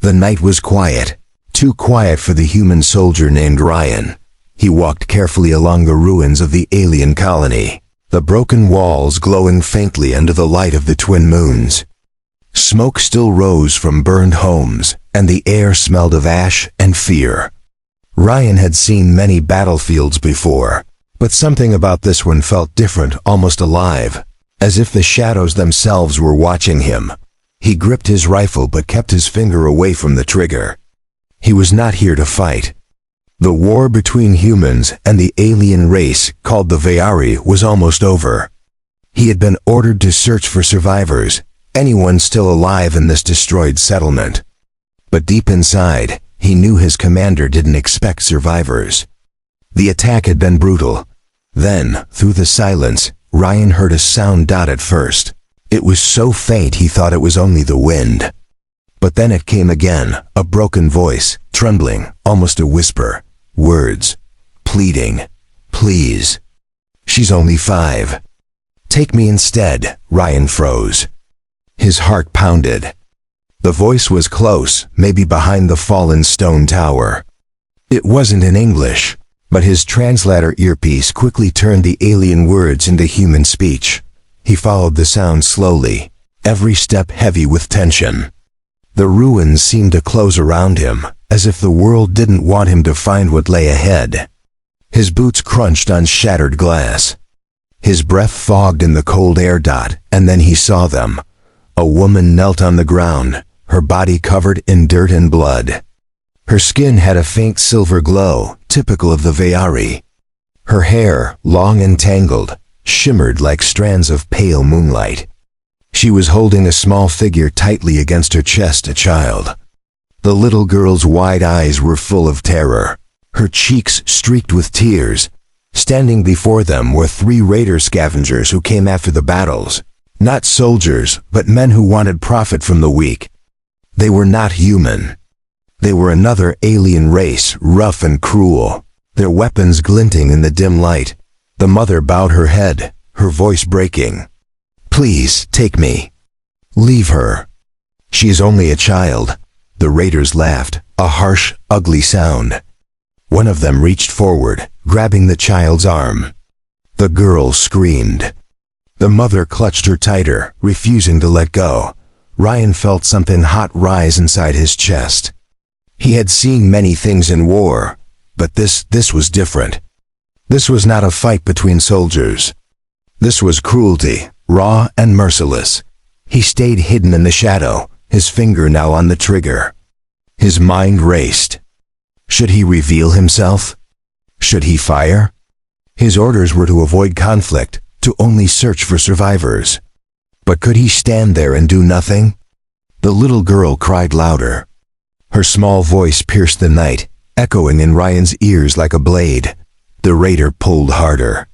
The night was quiet, too quiet for the human soldier named Ryan. He walked carefully along the ruins of the alien colony, the broken walls glowing faintly under the light of the twin moons. Smoke still rose from burned homes, and the air smelled of ash and fear. Ryan had seen many battlefields before, but something about this one felt different, almost alive, as if the shadows themselves were watching him. He gripped his rifle but kept his finger away from the trigger. He was not here to fight. The war between humans and the alien race called the Vayari was almost over. He had been ordered to search for survivors, anyone still alive in this destroyed settlement. But deep inside, he knew his commander didn't expect survivors. The attack had been brutal. Then, through the silence, Ryan heard a sound at first. It was so faint he thought it was only the wind. But then it came again, a broken voice, trembling, almost a whisper. Words. Pleading. Please. She's only 5. Take me instead. Ryan froze. His heart pounded. The voice was close, maybe behind the fallen stone tower. It wasn't in English, but his translator earpiece quickly turned the alien words into human speech. He followed the sound slowly, every step heavy with tension. The ruins seemed to close around him, as if the world didn't want him to find what lay ahead. His boots crunched on shattered glass. His breath fogged in the cold air. And then he saw them. A woman knelt on the ground, her body covered in dirt and blood. Her skin had a faint silver glow, typical of the Vayari. Her hair, long and tangled, shimmered like strands of pale moonlight. She was holding a small figure tightly against her chest, a child. The little girl's wide eyes were full of terror, her cheeks streaked with tears. Standing before them were 3 raider scavengers who came after the battles. Not soldiers, but men who wanted profit from the weak. They were not human. They were another alien race, rough and cruel, their weapons glinting in the dim light. The mother bowed her head, her voice breaking. Please, take me. Leave her. She is only a child. The raiders laughed, a harsh, ugly sound. One of them reached forward, grabbing the child's arm. The girl screamed. The mother clutched her tighter, refusing to let go. Ryan felt something hot rise inside his chest. He had seen many things in war, but this was different. This was not a fight between soldiers. This was cruelty, raw and merciless. He stayed hidden in the shadow, his finger now on the trigger. His mind raced. Should he reveal himself? Should he fire? His orders were to avoid conflict, to only search for survivors. But could he stand there and do nothing? The little girl cried louder. Her small voice pierced the night, echoing in Ryan's ears like a blade. The raider pulled harder.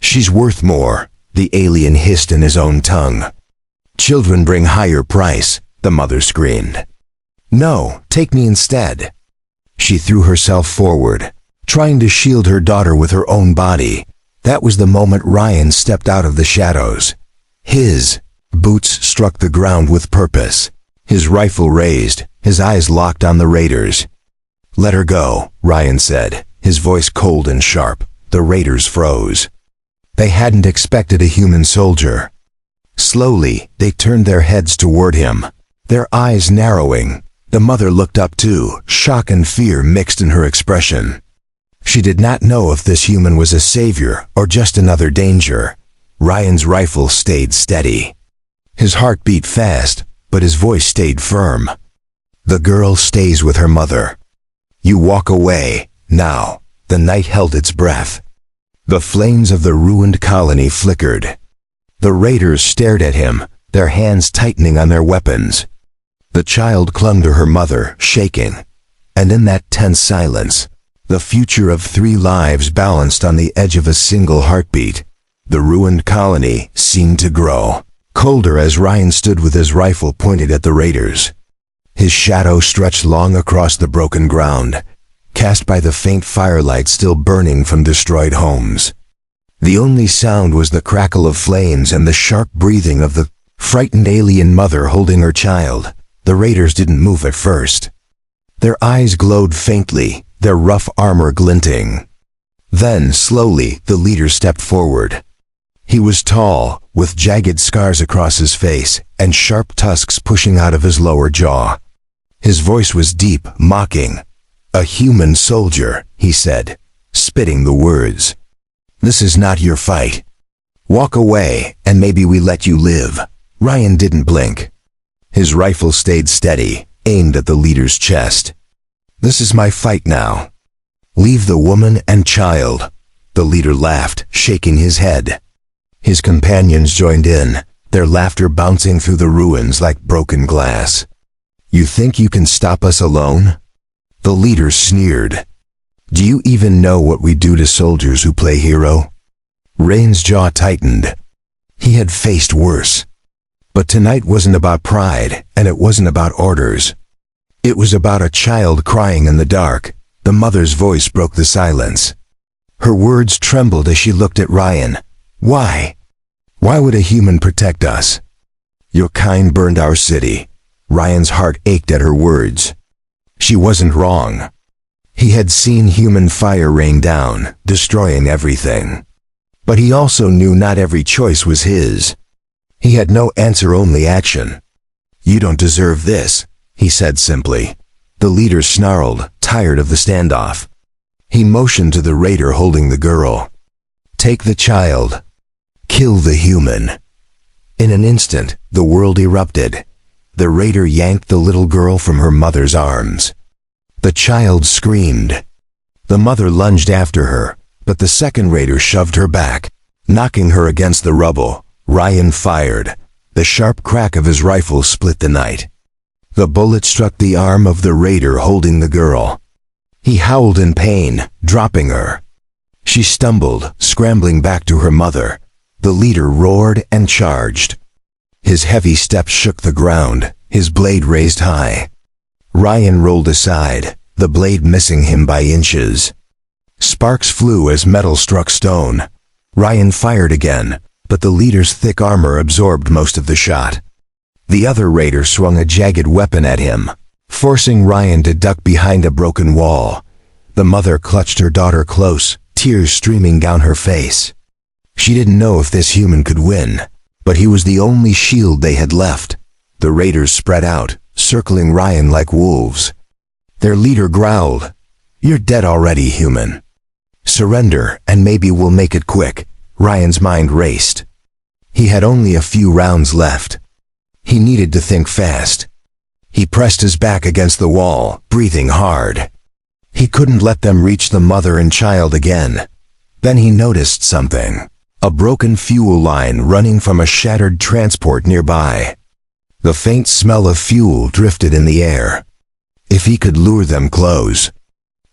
She's worth more, the alien hissed in his own tongue. Children bring higher price, the mother screamed. No, take me instead. She threw herself forward, trying to shield her daughter with her own body. That was the moment Ryan stepped out of the shadows. His boots struck the ground with purpose. His rifle raised, his eyes locked on the raiders. Let her go, Ryan said, his voice cold and sharp. The raiders froze. They hadn't expected a human soldier. Slowly, they turned their heads toward him, their eyes narrowing. The mother looked up too, shock and fear mixed in her expression. She did not know if this human was a savior or just another danger. Ryan's rifle stayed steady. His heart beat fast, but his voice stayed firm. The girl stays with her mother. You walk away, now. The night held its breath. The flames of the ruined colony flickered. The raiders stared at him, their hands tightening on their weapons. The child clung to her mother, shaking. And in that tense silence, the future of 3 lives balanced on the edge of a single heartbeat. The ruined colony seemed to grow, colder as Ryan stood with his rifle pointed at the raiders. His shadow stretched long across the broken ground, cast by the faint firelight still burning from destroyed homes. The only sound was the crackle of flames and the sharp breathing of the frightened alien mother holding her child, The raiders didn't move at first. Their eyes glowed faintly, their rough armor glinting. Then, slowly, the leader stepped forward. He was tall, with jagged scars across his face and sharp tusks pushing out of his lower jaw. His voice was deep, mocking. "A human soldier," he said, spitting the words. "This is not your fight. Walk away, and maybe we let you live." Ryan didn't blink. His rifle stayed steady, aimed at the leader's chest. "This is my fight now. Leave the woman and child." The leader laughed, shaking his head. His companions joined in, their laughter bouncing through the ruins like broken glass. "You think you can stop us alone?" The leader sneered. "Do you even know what we do to soldiers who play hero?" Rain's jaw tightened. He had faced worse. But tonight wasn't about pride, and it wasn't about orders. It was about a child crying in the dark. The mother's voice broke the silence. Her words trembled as she looked at Ryan. "Why? Why would a human protect us? Your kind burned our city." Ryan's heart ached at her words. She wasn't wrong. He had seen human fire rain down, destroying everything. But he also knew not every choice was his. He had no answer, only action. "You don't deserve this," he said simply. The leader snarled, tired of the standoff. He motioned to the raider holding the girl. "Take the child. Kill the human." In an instant, the world erupted. The raider yanked the little girl from her mother's arms. The child screamed. The mother lunged after her, but the second raider shoved her back, knocking her against the rubble. Ryan fired. The sharp crack of his rifle split the night. The bullet struck the arm of the raider holding the girl. He howled in pain, dropping her. She stumbled, scrambling back to her mother. The leader roared and charged. His heavy steps shook the ground, his blade raised high. Ryan rolled aside, the blade missing him by inches. Sparks flew as metal struck stone. Ryan fired again, but the leader's thick armor absorbed most of the shot. The other raider swung a jagged weapon at him, forcing Ryan to duck behind a broken wall. The mother clutched her daughter close, tears streaming down her face. She didn't know if this human could win, but he was the only shield they had left. The raiders spread out, circling Ryan like wolves. Their leader growled, "You're dead already, human. Surrender, and maybe we'll make it quick." Ryan's mind raced. He had only a few rounds left. He needed to think fast. He pressed his back against the wall, breathing hard. He couldn't let them reach the mother and child again. Then he noticed something. A broken fuel line running from a shattered transport nearby. The faint smell of fuel drifted in the air. If he could lure them close.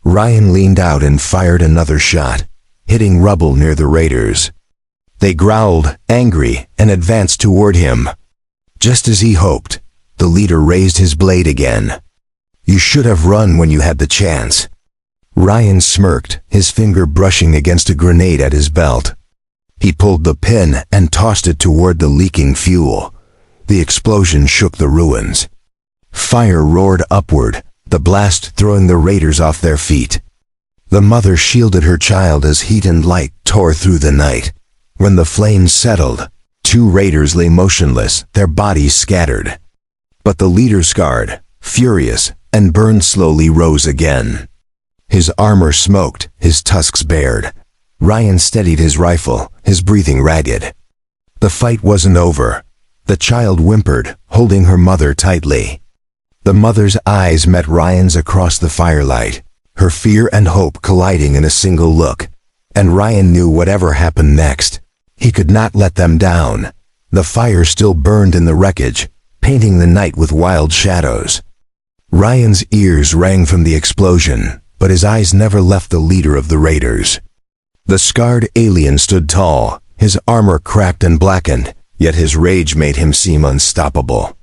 Ryan leaned out and fired another shot, hitting rubble near the raiders. They growled, angry, and advanced toward him. Just as he hoped, the leader raised his blade again. "You should have run when you had the chance." Ryan smirked, his finger brushing against a grenade at his belt. He pulled the pin and tossed it toward the leaking fuel. The explosion shook the ruins. Fire roared upward, the blast throwing the raiders off their feet. The mother shielded her child as heat and light tore through the night. When the flames settled, 2 raiders lay motionless, their bodies scattered. But the leader, scarred, furious, and burned, slowly rose again. His armor smoked, his tusks bared. Ryan steadied his rifle, his breathing ragged. The fight wasn't over. The child whimpered, holding her mother tightly. The mother's eyes met Ryan's across the firelight, her fear and hope colliding in a single look. And Ryan knew whatever happened next, he could not let them down. The fire still burned in the wreckage, painting the night with wild shadows. Ryan's ears rang from the explosion, but his eyes never left the leader of the raiders. The scarred alien stood tall, his armor cracked and blackened, yet his rage made him seem unstoppable.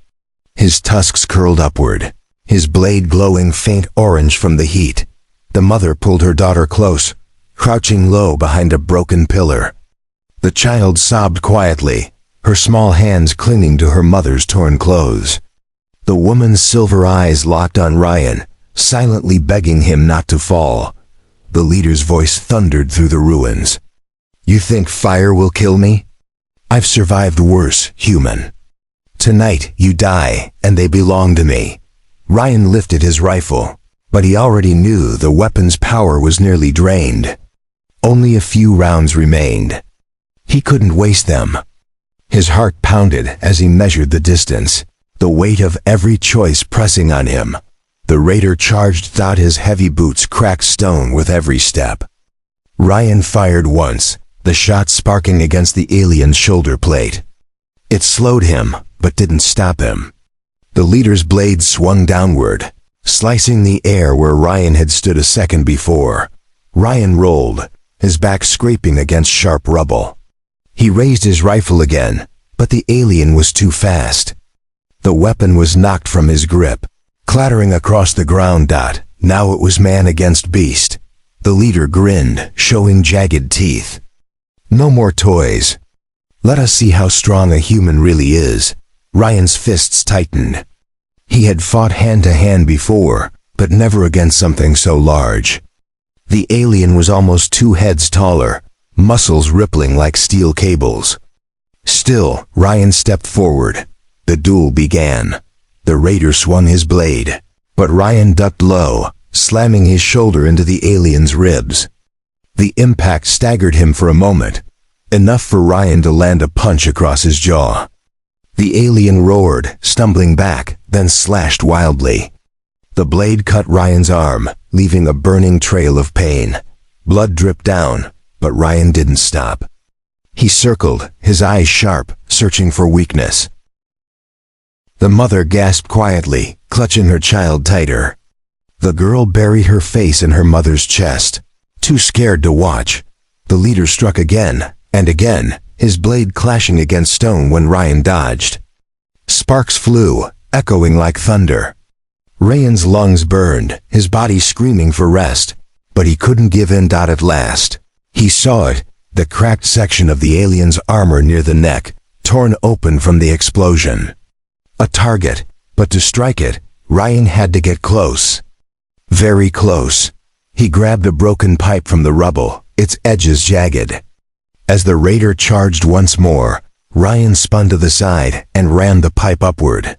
His tusks curled upward, his blade glowing faint orange from the heat. The mother pulled her daughter close, crouching low behind a broken pillar. The child sobbed quietly, her small hands clinging to her mother's torn clothes. The woman's silver eyes locked on Ryan, silently begging him not to fall. The leader's voice thundered through the ruins. "You think fire will kill me? I've survived worse, human. Tonight you die, and they belong to me." Ryan lifted his rifle, but he already knew the weapon's power was nearly drained. Only a few rounds remained. He couldn't waste them. His heart pounded as he measured the distance, the weight of every choice pressing on him. The raider charged thought his heavy boots cracked stone with every step. Ryan fired once, the shot sparking against the alien's shoulder plate. It slowed him, but didn't stop him. The leader's blade swung downward, slicing the air where Ryan had stood a second before. Ryan rolled, his back scraping against sharp rubble. He raised his rifle again, but the alien was too fast. The weapon was knocked from his grip, clattering across the ground. Now it was man against beast. The leader grinned, showing jagged teeth. "No more toys. Let us see how strong a human really is." Ryan's fists tightened. He had fought hand-to-hand before, but never against something so large. The alien was almost 2 heads taller, muscles rippling like steel cables. Still, Ryan stepped forward. The duel began. The raider swung his blade, but Ryan ducked low, slamming his shoulder into the alien's ribs. The impact staggered him for a moment, enough for Ryan to land a punch across his jaw. The alien roared, stumbling back, then slashed wildly. The blade cut Ryan's arm, leaving a burning trail of pain. Blood dripped down, but Ryan didn't stop. He circled, his eyes sharp, searching for weakness. The mother gasped quietly, clutching her child tighter. The girl buried her face in her mother's chest, too scared to watch. The leader struck again, and again, his blade clashing against stone when Ryan dodged. Sparks flew, echoing like thunder. Ryan's lungs burned, his body screaming for rest, but he couldn't give in. At last, he saw it, the cracked section of the alien's armor near the neck, torn open from the explosion. A target, but to strike it, Ryan had to get close. Very close. He grabbed a broken pipe from the rubble, its edges jagged. As the raider charged once more, Ryan spun to the side and ran the pipe upward.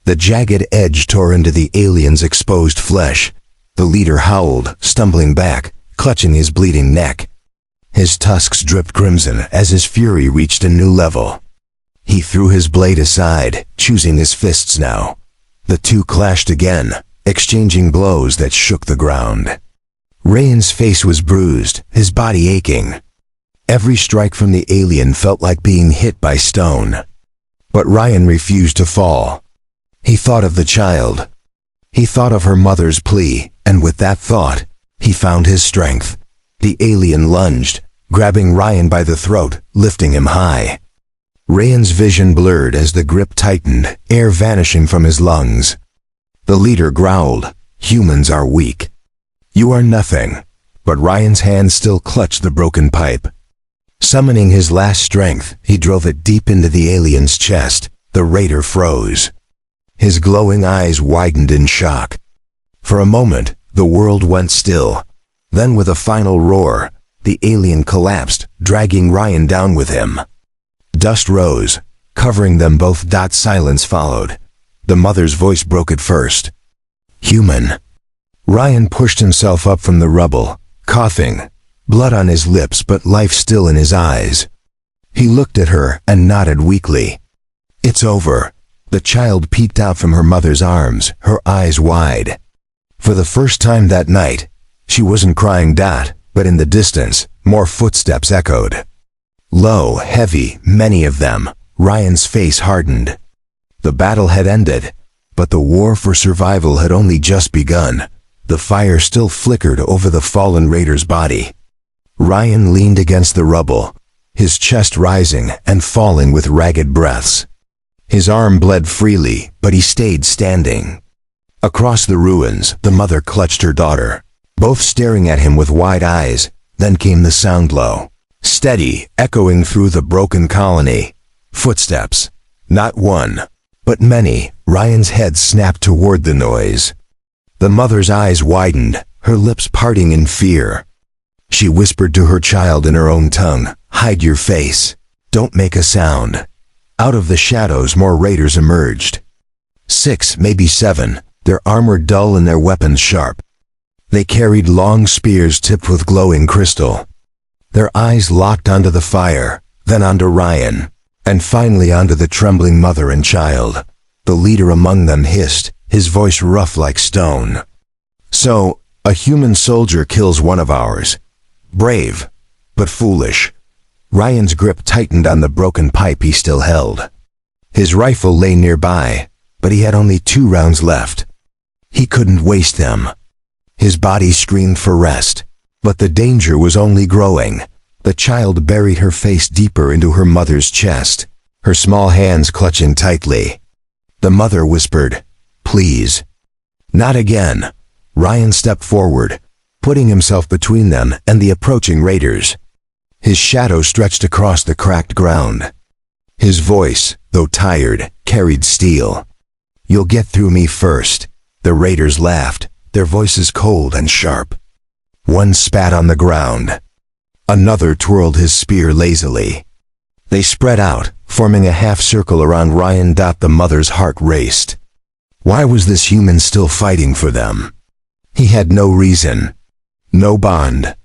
The jagged edge tore into the alien's exposed flesh. The leader howled, stumbling back, clutching his bleeding neck. His tusks dripped crimson as his fury reached a new level. He threw his blade aside, choosing his fists now. The two clashed again, exchanging blows that shook the ground. Ryan's face was bruised, his body aching. Every strike from the alien felt like being hit by stone. But Ryan refused to fall. He thought of the child. He thought of her mother's plea, and with that thought, he found his strength. The alien lunged, grabbing Ryan by the throat, lifting him high. Ryan's vision blurred as the grip tightened, air vanishing from his lungs. The leader growled, "Humans are weak. You are nothing." But Ryan's hand still clutched the broken pipe. Summoning his last strength, he drove it deep into the alien's chest. The raider froze. His glowing eyes widened in shock. For a moment, the world went still. Then with a final roar, the alien collapsed, dragging Ryan down with him. Dust rose, covering them both. Silence followed. The mother's voice broke it first. "Human." Ryan pushed himself up from the rubble, coughing, blood on his lips but life still in his eyes. He looked at her and nodded weakly. "It's over." The child peeked out from her mother's arms, her eyes wide. For the first time that night, she wasn't crying. But in the distance, more footsteps echoed. Low, heavy, many of them. Ryan's face hardened. The battle had ended, but the war for survival had only just begun. The fire still flickered over the fallen raider's body. Ryan leaned against the rubble, his chest rising and falling with ragged breaths. His arm bled freely, but he stayed standing. Across the ruins, the mother clutched her daughter, both staring at him with wide eyes. Then came the sound, low, steady, echoing through the broken colony. Footsteps. Not one, but many. Ryan's head snapped toward the noise. The mother's eyes widened, her lips parting in fear. She whispered to her child in her own tongue, "Hide your face. Don't make a sound." Out of the shadows more raiders emerged. 6, maybe 7, their armor dull and their weapons sharp. They carried long spears tipped with glowing crystal. Their eyes locked onto the fire, then onto Ryan, and finally onto the trembling mother and child. The leader among them hissed, his voice rough like stone. "So, a human soldier kills one of ours. Brave, but foolish." Ryan's grip tightened on the broken pipe he still held. His rifle lay nearby, but he had only 2 rounds left. He couldn't waste them. His body screamed for rest, but the danger was only growing. The child buried her face deeper into her mother's chest, her small hands clutching tightly. The mother whispered, "Please." "Not again." Ryan stepped forward, putting himself between them and the approaching raiders. His shadow stretched across the cracked ground. His voice, though tired, carried steel. "You'll get through me first." The raiders laughed, their voices cold and sharp. One spat on the ground. Another twirled his spear lazily. They spread out, forming a half-circle around Ryan. The mother's heart raced. Why was this human still fighting for them? He had no reason, no bond.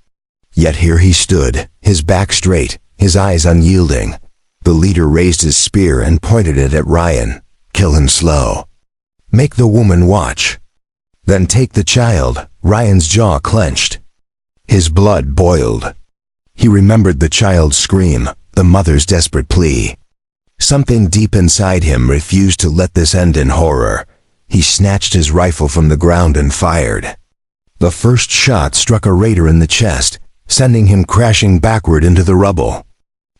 Yet here he stood, his back straight, his eyes unyielding. The leader raised his spear and pointed it at Ryan. "Kill him slow. Make the woman watch. Then take the child." Ryan's jaw clenched. His blood boiled. He remembered the child's scream, the mother's desperate plea. Something deep inside him refused to let this end in horror. He snatched his rifle from the ground and fired. The first shot struck a raider in the chest, sending him crashing backward into the rubble.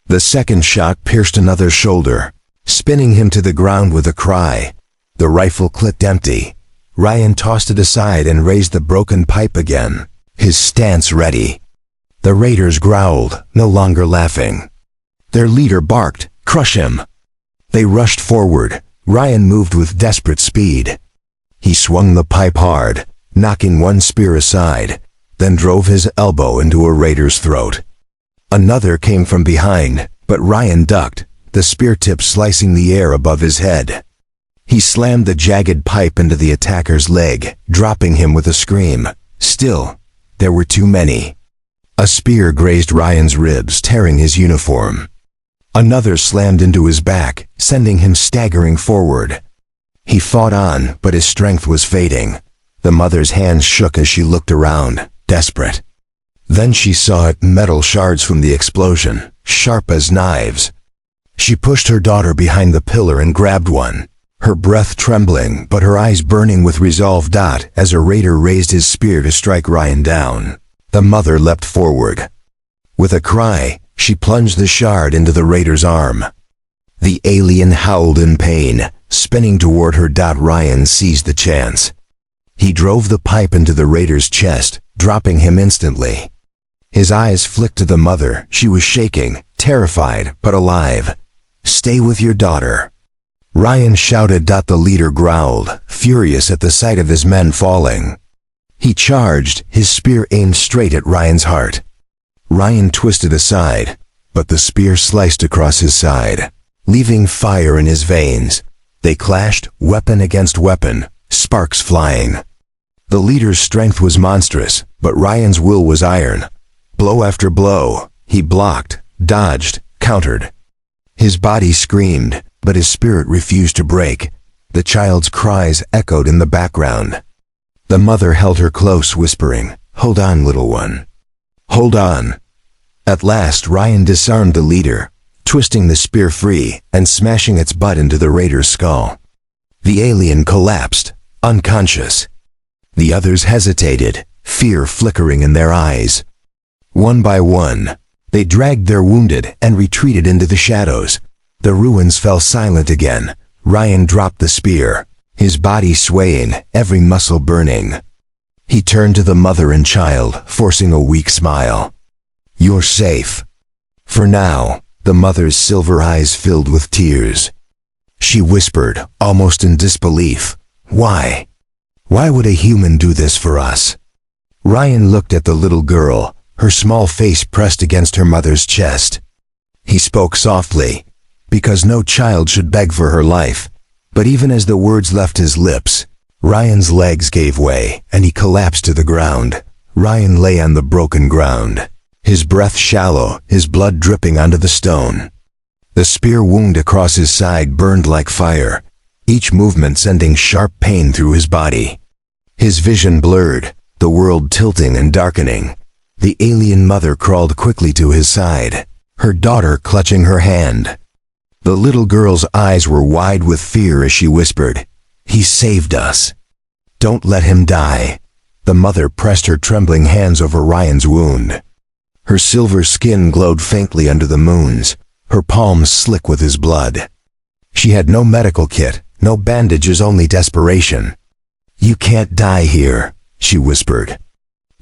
The second shot pierced another's shoulder, spinning him to the ground with a cry. The rifle clicked empty. Ryan tossed it aside and raised the broken pipe again, his stance ready. The raiders growled, no longer laughing. Their leader barked, "Crush him!" They rushed forward. Ryan moved with desperate speed. He swung the pipe hard, knocking one spear aside, then drove his elbow into a raider's throat. Another came from behind, but Ryan ducked, the spear tip slicing the air above his head. He slammed the jagged pipe into the attacker's leg, dropping him with a scream. Still, there were too many. A spear grazed Ryan's ribs, tearing his uniform. Another slammed into his back, sending him staggering forward. He fought on, but his strength was fading. The mother's hands shook as she looked around, desperate. Then she saw metal shards from the explosion, sharp as knives. She pushed her daughter behind the pillar and grabbed one, her breath trembling but her eyes burning with resolve. As a raider raised his spear to strike Ryan down, the mother leapt forward. With a cry, she plunged the shard into the raider's arm. The alien howled in pain, spinning toward her. Ryan seized the chance. He drove the pipe into the raider's chest, dropping him instantly. His eyes flicked to the mother. She was shaking, terrified, but alive. "Stay with your daughter." Ryan shouted. The leader growled, furious at the sight of his men falling. He charged, his spear aimed straight at Ryan's heart. Ryan twisted aside, but the spear sliced across his side, leaving fire in his veins. They clashed, weapon against weapon, sparks flying. The leader's strength was monstrous, but Ryan's will was iron. Blow after blow, he blocked, dodged, countered. His body screamed, but his spirit refused to break. The child's cries echoed in the background. The mother held her close, whispering, "Hold on, little one. Hold on." At last Ryan disarmed the leader, twisting the spear free and smashing its butt into the raider's skull. The alien collapsed, unconscious. The others hesitated, fear flickering in their eyes. One by one, they dragged their wounded and retreated into the shadows. The ruins fell silent again. Ryan dropped the spear, his body swaying, every muscle burning. He turned to the mother and child, forcing a weak smile. "You're safe. For now." The mother's silver eyes filled with tears. She whispered, almost in disbelief. Why? Why would a human do this for us? Ryan looked at the little girl, her small face pressed against her mother's chest. He spoke softly, because no child should beg for her life. But even as the words left his lips, Ryan's legs gave way, and he collapsed to the ground. Ryan lay on the broken ground, his breath shallow, his blood dripping onto the stone. The spear wound across his side burned like fire, each movement sending sharp pain through his body. His vision blurred, the world tilting and darkening. The alien mother crawled quickly to his side, her daughter clutching her hand. The little girl's eyes were wide with fear as she whispered, "He saved us. Don't let him die." The mother pressed her trembling hands over Ryan's wound. Her silver skin glowed faintly under the moons, her palms slick with his blood. She had no medical kit, no bandages, only desperation. "You can't die here," she whispered.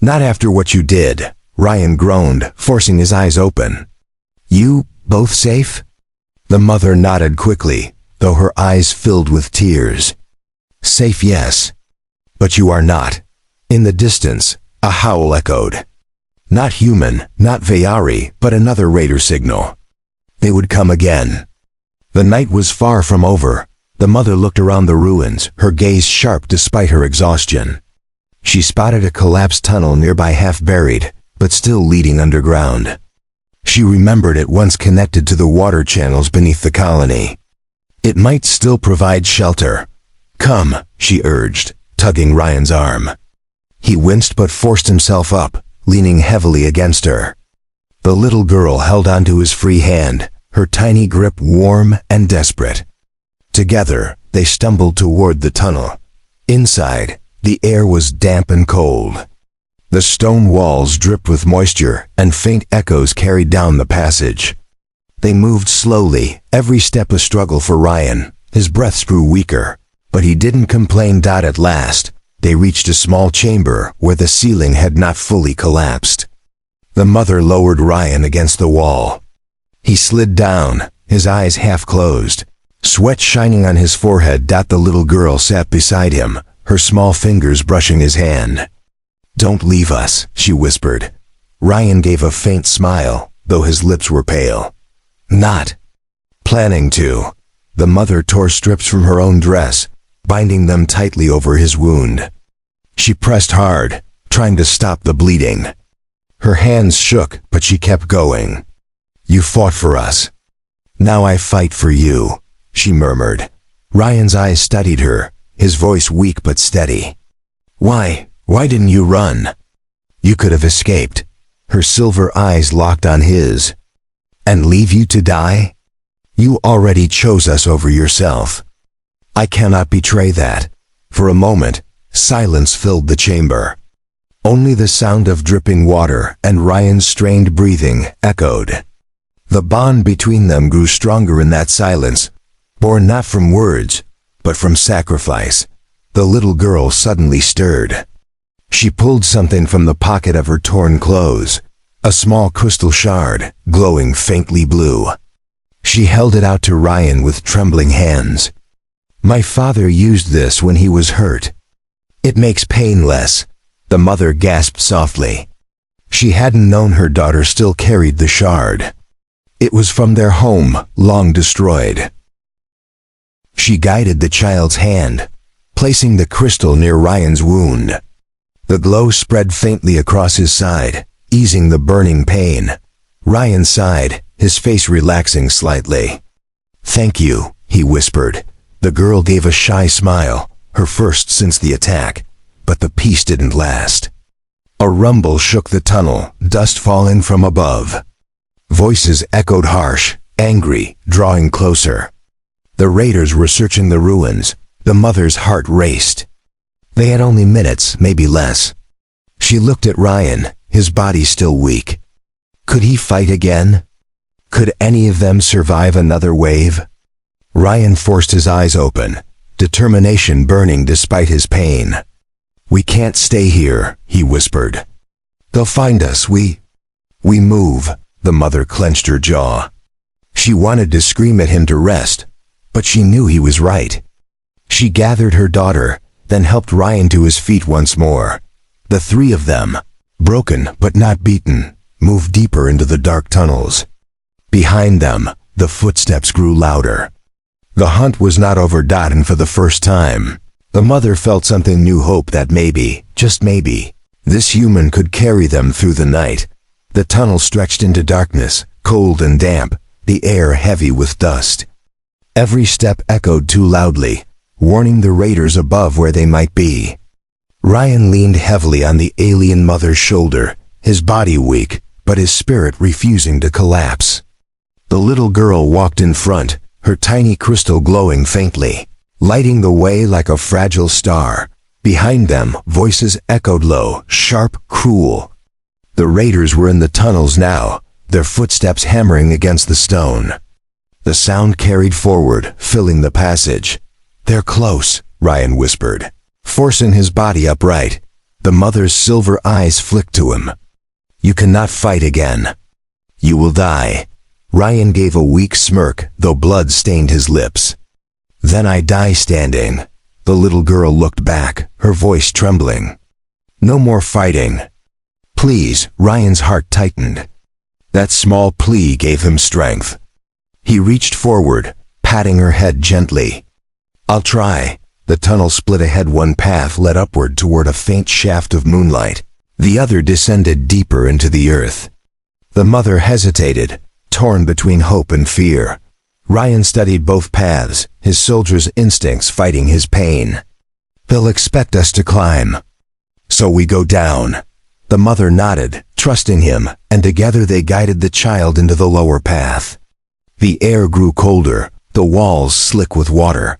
"Not after what you did," Ryan groaned, forcing his eyes open. "You both safe?" The mother nodded quickly, though her eyes filled with tears. "Safe, yes. But you are not." In the distance, a howl echoed. Not human, not Vayari, but another raider signal. They would come again. The night was far from over. The mother looked around the ruins, her gaze sharp despite her exhaustion. She spotted a collapsed tunnel nearby, half buried, but still leading underground. She remembered it once connected to the water channels beneath the colony. It might still provide shelter. "Come," she urged, tugging Ryan's arm. He winced but forced himself up, leaning heavily against her. The little girl held onto his free hand, her tiny grip warm and desperate. Together, they stumbled toward the tunnel. Inside, the air was damp and cold. The stone walls dripped with moisture, and faint echoes carried down the passage. They moved slowly, every step a struggle for Ryan. His breaths grew weaker, but he didn't complain. At last, they reached a small chamber where the ceiling had not fully collapsed. The mother lowered Ryan against the wall. He slid down, his eyes half closed, sweat shining on his forehead. The little girl sat beside him, her small fingers brushing his hand. "Don't leave us," she whispered. Ryan gave a faint smile, though his lips were pale. "Not planning to." The mother tore strips from her own dress, binding them tightly over his wound. She pressed hard, trying to stop the bleeding. Her hands shook, but she kept going. "You fought for us. Now I fight for you," she murmured. Ryan's eyes studied her, his voice weak but steady. Why didn't you run? You could have escaped." Her silver eyes locked on his. "And leave you to die? You already chose us over yourself." "I cannot betray that." For a moment, silence filled the chamber. Only the sound of dripping water and Ryan's strained breathing echoed. The bond between them grew stronger in that silence, born not from words, but from sacrifice. The little girl suddenly stirred. She pulled something from the pocket of her torn clothes, a small crystal shard, glowing faintly blue. She held it out to Ryan with trembling hands. "My father used this when he was hurt. It makes pain less," the mother gasped softly. She hadn't known her daughter still carried the shard. It was from their home, long destroyed. She guided the child's hand, placing the crystal near Ryan's wound. The glow spread faintly across his side, easing the burning pain. Ryan sighed, his face relaxing slightly. "Thank you," he whispered. The girl gave a shy smile, her first since the attack, but the peace didn't last. A rumble shook the tunnel, dust falling from above. Voices echoed harsh, angry, drawing closer. The raiders were searching the ruins. The mother's heart raced. They had only minutes, maybe less. She looked at Ryan, his body still weak. Could he fight again? Could any of them survive another wave? Ryan forced his eyes open, determination burning despite his pain. "We can't stay here," he whispered. "They'll find us, we move." The mother clenched her jaw. She wanted to scream at him to rest, But she knew he was right. She gathered her daughter, then helped Ryan to his feet once more. The three of them, broken but not beaten, moved deeper into the dark tunnels. Behind them, the footsteps grew louder. The hunt was not over. And for the first time, the mother felt something new, hope that maybe, just maybe, this human could carry them through the night. The tunnel stretched into darkness, cold and damp, the air heavy with dust. Every step echoed too loudly, warning the raiders above where they might be. Ryan leaned heavily on the alien mother's shoulder, his body weak, but his spirit refusing to collapse. The little girl walked in front, her tiny crystal glowing faintly, lighting the way like a fragile star. Behind them, voices echoed low, sharp, cruel. The raiders were in the tunnels now, their footsteps hammering against the stone. The sound carried forward, filling the passage. "They're close," Ryan whispered, forcing his body upright. The mother's silver eyes flicked to him. "You cannot fight again. You will die." Ryan gave a weak smirk, though blood stained his lips. "Then I die standing." The little girl looked back, her voice trembling. "No more fighting. Please." Ryan's heart tightened. That small plea gave him strength. He reached forward, patting her head gently. "I'll try." The tunnel split ahead. One path led upward toward a faint shaft of moonlight. The other descended deeper into the earth. The mother hesitated, torn between hope and fear. Ryan studied both paths, his soldier's instincts fighting his pain. "They'll expect us to climb. So we go down." The mother nodded, trusting him, and together they guided the child into the lower path. The air grew colder, the walls slick with water.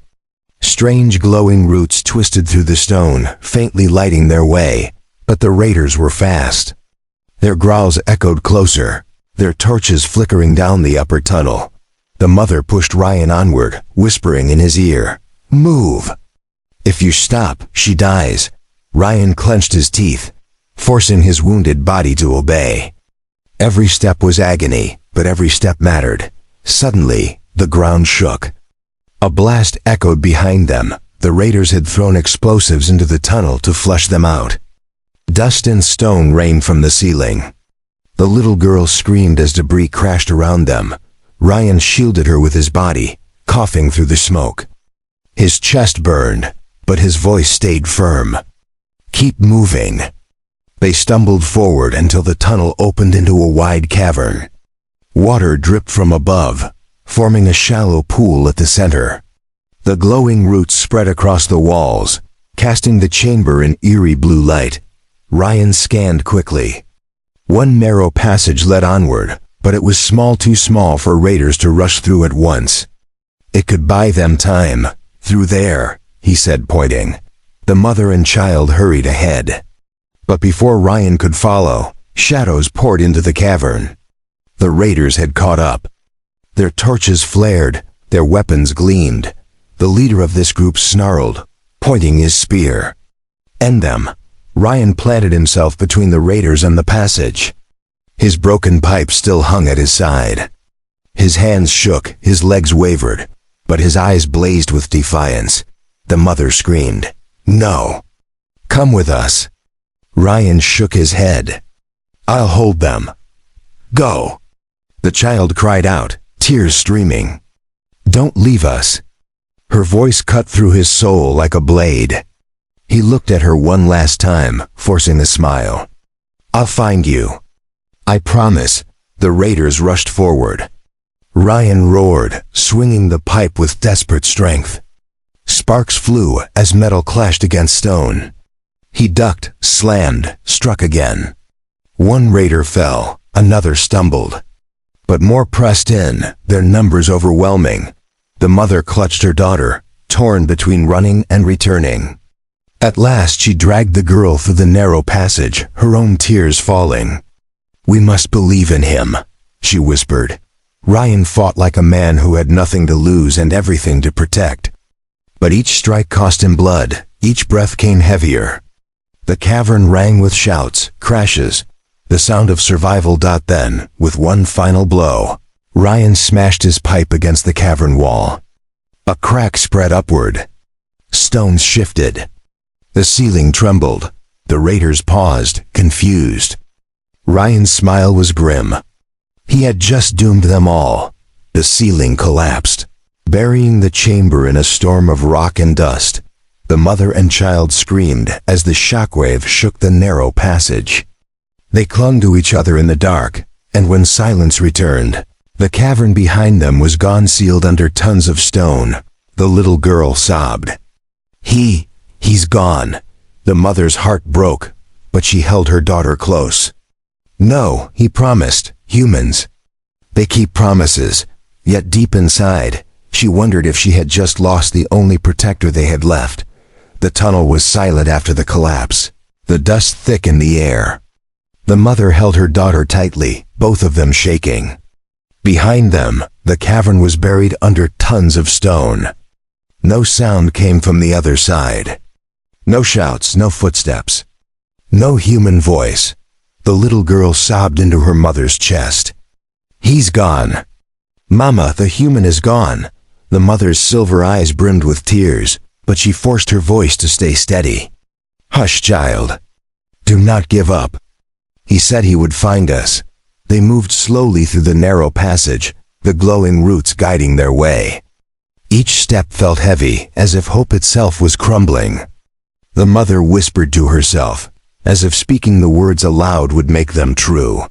Strange glowing roots twisted through the stone, faintly lighting their way, but the raiders were fast. Their growls echoed closer, their torches flickering down the upper tunnel. The mother pushed Ryan onward, whispering in his ear, "Move. If you stop, she dies." Ryan clenched his teeth, forcing his wounded body to obey. Every step was agony, but every step mattered. Suddenly, the ground shook. A blast echoed behind them. The raiders had thrown explosives into the tunnel to flush them out. Dust and stone rained from the ceiling. The little girl screamed as debris crashed around them. Ryan shielded her with his body, coughing through the smoke. His chest burned, but his voice stayed firm. "Keep moving." They stumbled forward until the tunnel opened into a wide cavern. Water dripped from above, forming a shallow pool at the center. The glowing roots spread across the walls, casting the chamber in eerie blue light. Ryan scanned quickly. One narrow passage led onward, but it was too small for raiders to rush through at once. It could buy them time. "Through there," he said, pointing. The mother and child hurried ahead. But before Ryan could follow, shadows poured into the cavern. The raiders had caught up. Their torches flared, their weapons gleamed. The leader of this group snarled, pointing his spear. "End them." Ryan planted himself between the raiders and the passage. His broken pipe still hung at his side. His hands shook, his legs wavered, but his eyes blazed with defiance. The mother screamed, "No! Come with us." Ryan shook his head. "I'll hold them. Go!" The child cried out, tears streaming. "Don't leave us." Her voice cut through his soul like a blade. He looked at her one last time, forcing a smile. "I'll find you. I promise." The raiders rushed forward. Ryan roared, swinging the pipe with desperate strength. Sparks flew as metal clashed against stone. He ducked, slammed, struck again. One raider fell, another stumbled. But more pressed in, their numbers overwhelming. The mother clutched her daughter, torn between running and returning. At last she dragged the girl through the narrow passage, her own tears falling. "We must believe in him," she whispered. Ryan fought like a man who had nothing to lose and everything to protect. But each strike cost him blood, each breath came heavier. The cavern rang with shouts, crashes, the sound of survival. Then, with one final blow, Ryan smashed his pipe against the cavern wall. A crack spread upward. Stones shifted. The ceiling trembled. The raiders paused, confused. Ryan's smile was grim. He had just doomed them all. The ceiling collapsed, burying the chamber in a storm of rock and dust. The mother and child screamed as the shockwave shook the narrow passage. They clung to each other in the dark, and when silence returned, the cavern behind them was gone, sealed under tons of stone. The little girl sobbed. He's gone. The mother's heart broke, but she held her daughter close. No, he promised. Humans. They keep promises, yet deep inside, she wondered if she had just lost the only protector they had left. The tunnel was silent after the collapse. The dust thick in the air. The mother held her daughter tightly, both of them shaking. Behind them, the cavern was buried under tons of stone. No sound came from the other side. No shouts, no footsteps. No human voice. The little girl sobbed into her mother's chest. He's gone. Mama, the human is gone. The mother's silver eyes brimmed with tears, but she forced her voice to stay steady. Hush, child. Do not give up. He said he would find us. They moved slowly through the narrow passage, the glowing roots guiding their way. Each step felt heavy, as if hope itself was crumbling. The mother whispered to herself, as if speaking the words aloud would make them true.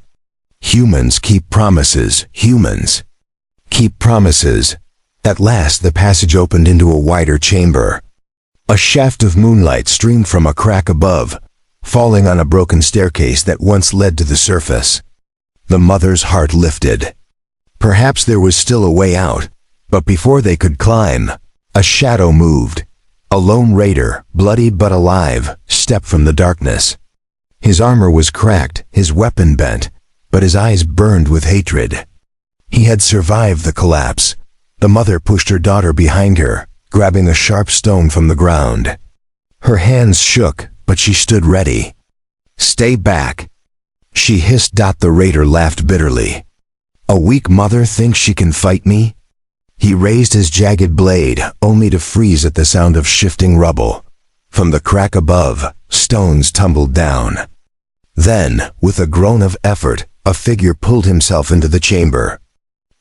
Humans keep promises, humans. Keep promises. At last the passage opened into a wider chamber. A shaft of moonlight streamed from a crack above, falling on a broken staircase that once led to the surface. The mother's heart lifted. Perhaps there was still a way out, but before they could climb, a shadow moved. A lone raider, bloody but alive, stepped from the darkness. His armor was cracked, his weapon bent, but his eyes burned with hatred. He had survived the collapse. The mother pushed her daughter behind her, grabbing a sharp stone from the ground. Her hands shook, but she stood ready. Stay back, she hissed. The raider laughed bitterly. A weak mother thinks she can fight me? He raised his jagged blade, only to freeze at the sound of shifting rubble. From the crack above, stones tumbled down. Then, with a groan of effort, a figure pulled himself into the chamber.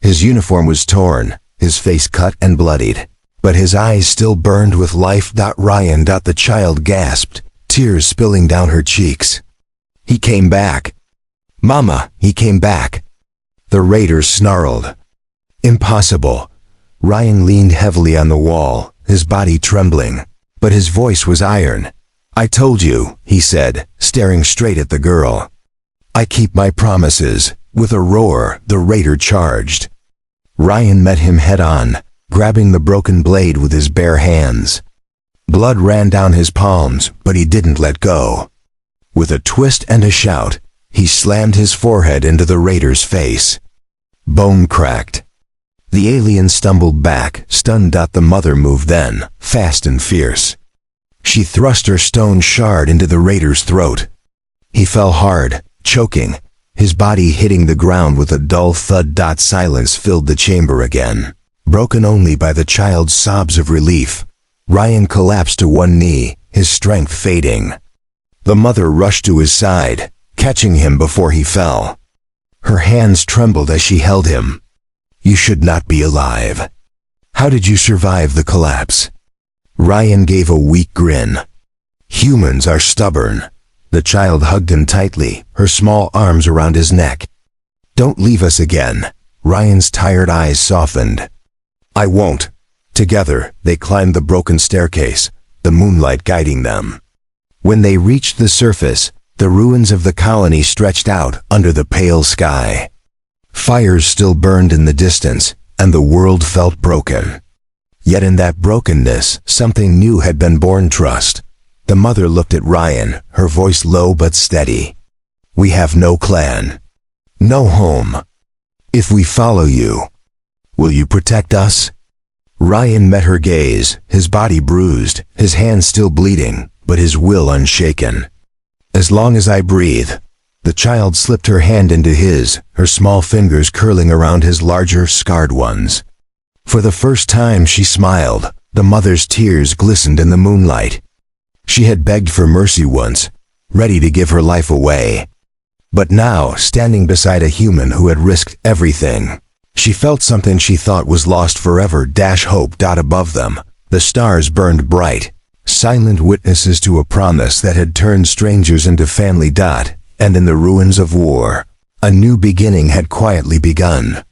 His uniform was torn, his face cut and bloodied, but his eyes still burned with life. Ryan. The child gasped, tears spilling down her cheeks. He came back. Mama, he came back. The raider snarled. Impossible. Ryan leaned heavily on the wall, his body trembling, but his voice was iron. I told you, he said, staring straight at the girl. I keep my promises. With a roar, the raider charged. Ryan met him head-on, grabbing the broken blade with his bare hands. Blood ran down his palms, but he didn't let go. With a twist and a shout, he slammed his forehead into the raider's face. Bone cracked. The alien stumbled back, stunned. The mother moved then, fast and fierce. She thrust her stone shard into the raider's throat. He fell hard, choking, his body hitting the ground with a dull thud. Silence filled the chamber again, broken only by the child's sobs of relief. Ryan collapsed to one knee, his strength fading. The mother rushed to his side, catching him before he fell. Her hands trembled as she held him. You should not be alive. How did you survive the collapse? Ryan gave a weak grin. Humans are stubborn. The child hugged him tightly, her small arms around his neck. Don't leave us again. Ryan's tired eyes softened. I won't. Together, they climbed the broken staircase, the moonlight guiding them. When they reached the surface, the ruins of the colony stretched out under the pale sky. Fires still burned in the distance, and the world felt broken. Yet in that brokenness, something new had been born. Trust. The mother looked at Ryan, her voice low but steady. We have no clan. No home. If we follow you, will you protect us? Ryan met her gaze, his body bruised, his hands still bleeding, but his will unshaken. As long as I breathe. The child slipped her hand into his, her small fingers curling around his larger, scarred ones. For the first time she smiled. The mother's tears glistened in the moonlight. She had begged for mercy once, ready to give her life away. But now, standing beside a human who had risked everything, she felt something she thought was lost forever. Hope. Above them, the stars burned bright, silent witnesses to a promise that had turned strangers into family. And in the ruins of war, a new beginning had quietly begun.